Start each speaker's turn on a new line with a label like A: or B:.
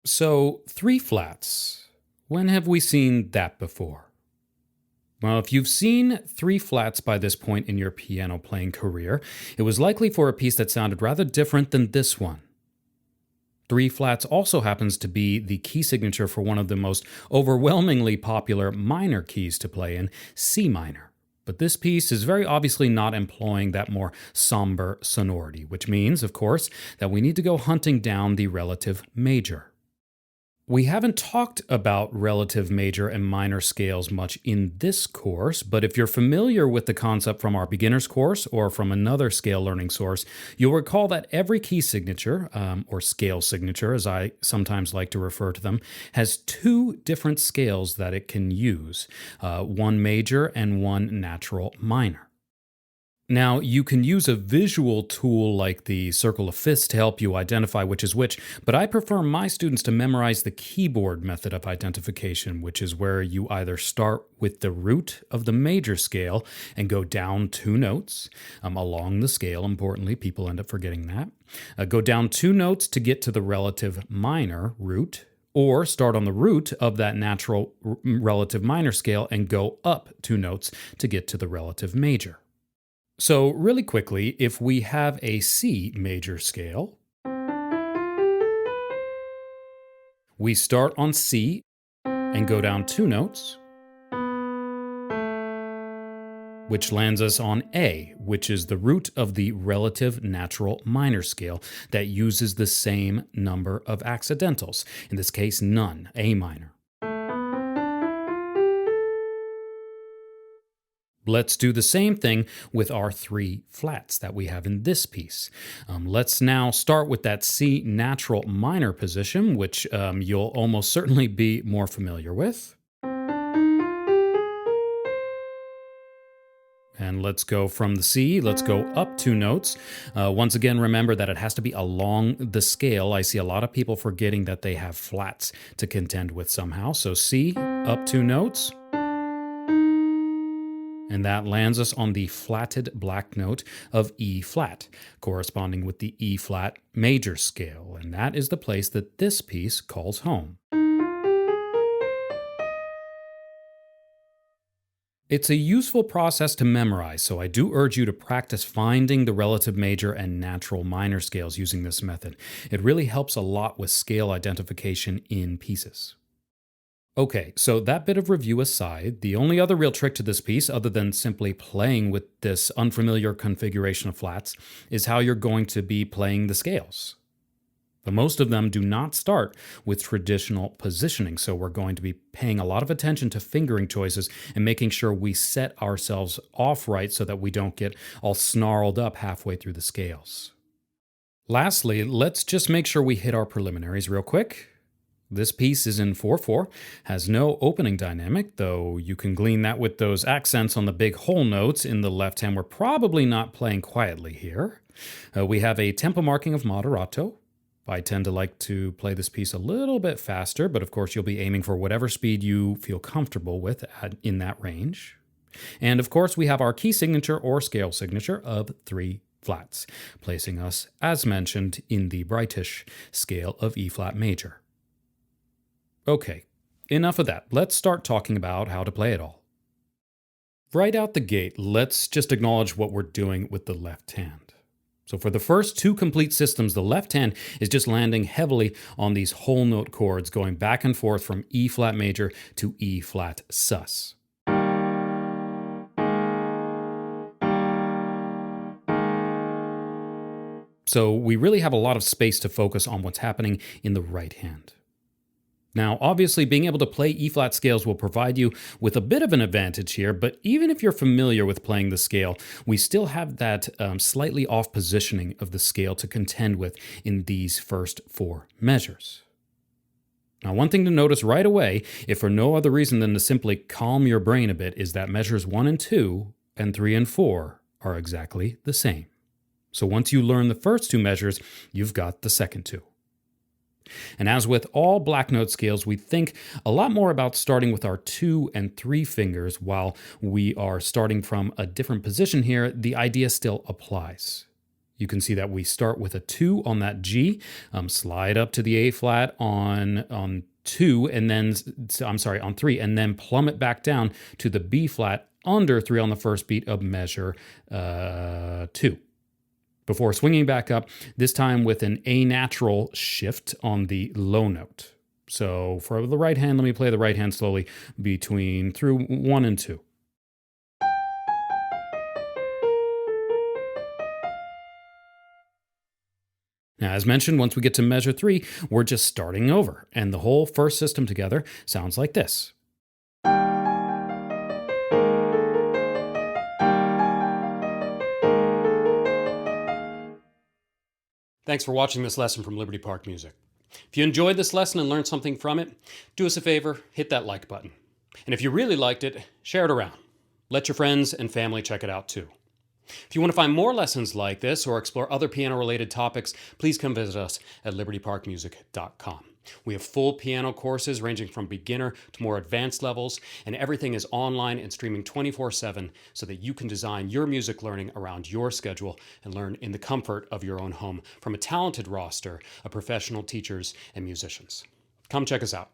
A: So, three flats. When have we seen that before? Well, if you've seen three flats by this point in your piano playing career, it was likely for a piece that sounded rather different than this one. Three flats also happens to be the key signature for one of the most overwhelmingly popular minor keys to play in, C minor. But this piece is very obviously not employing that more somber sonority, which means, of course, that we need to go hunting down the relative major. We haven't talked about relative major and minor scales much in this course, but if you're familiar with the concept from our beginner's course or from another scale learning source, you'll recall that every key signature, or scale signature as I sometimes like to refer to them, has two different scales that it can use, one major and one natural minor. Now, you can use a visual tool like the circle of fifths to help you identify which is which, but I prefer my students to memorize the keyboard method of identification, which is where you either start with the root of the major scale and go down two notes along the scale. Importantly, people end up forgetting that. Go down two notes to get to the relative minor root, or start on the root of that natural relative minor scale and go up two notes to get to the relative major. So really quickly, if we have a C major scale, we start on C and go down two notes, which lands us on A, which is the root of the relative natural minor scale that uses the same number of accidentals, in this case none, A minor. Let's do the same thing with our three flats that we have in this piece. Let's now start with that C natural minor position, which you'll almost certainly be more familiar with. And let's go from the C, let's go up two notes. Once again, remember that it has to be along the scale. I see a lot of people forgetting that they have flats to contend with somehow. So C, up two notes. And that lands us on the flatted black note of E flat, corresponding with the E flat major scale, and that is the place that this piece calls home. It's a useful process to memorize, so I do urge you to practice finding the relative major and natural minor scales using this method. It really helps a lot with scale identification in pieces. Okay, so that bit of review aside, the only other real trick to this piece, other than simply playing with this unfamiliar configuration of flats, is how you're going to be playing the scales. But most of them do not start with traditional positioning, so we're going to be paying a lot of attention to fingering choices and making sure we set ourselves off right so that we don't get all snarled up halfway through the scales. Lastly, let's just make sure we hit our preliminaries real quick. This piece is in 4/4, has no opening dynamic, though you can glean that with those accents on the big whole notes in the left hand. We're probably not playing quietly here. We have a tempo marking of moderato. I tend to like to play this piece a little bit faster, but of course you'll be aiming for whatever speed you feel comfortable with in that range. And of course we have our key signature or scale signature of three flats, placing us, as mentioned, in the brightish scale of E flat major. Okay, enough of that. Let's start talking about how to play it all. Right out the gate, let's just acknowledge what we're doing with the left hand. So for the first two complete systems, the left hand is just landing heavily on these whole note chords, going back and forth from E flat major to E flat sus. So we really have a lot of space to focus on what's happening in the right hand. Now, obviously, being able to play E-flat scales will provide you with a bit of an advantage here, but even if you're familiar with playing the scale, we still have that slightly off positioning of the scale to contend with in these first four measures. Now, one thing to notice right away, if for no other reason than to simply calm your brain a bit, is that measures 1 and 2 and 3 and 4 are exactly the same. So once you learn the first two measures, you've got the second two. And as with all black note scales, we think a lot more about starting with our 2 and 3 fingers. While we are starting from a different position here, the idea still applies. You can see that we start with a 2 on that G, slide up to the A flat on 2, and then, on 3, and then plummet back down to the B flat under 3 on the first beat of measure 2. Before swinging back up, this time with an A natural shift on the low note. So for the right hand, let me play the right hand slowly through 1 and 2. Now, as mentioned, once we get to measure 3, we're just starting over, and the whole first system together sounds like this. Thanks for watching this lesson from Liberty Park Music. If you enjoyed this lesson and learned something from it, do us a favor, hit that like button. And if you really liked it, share it around. Let your friends and family check it out too. If you want to find more lessons like this or explore other piano-related topics, please come visit us at libertyparkmusic.com. We have full piano courses ranging from beginner to more advanced levels, and everything is online and streaming 24/7 so that you can design your music learning around your schedule and learn in the comfort of your own home from a talented roster of professional teachers and musicians. Come check us out.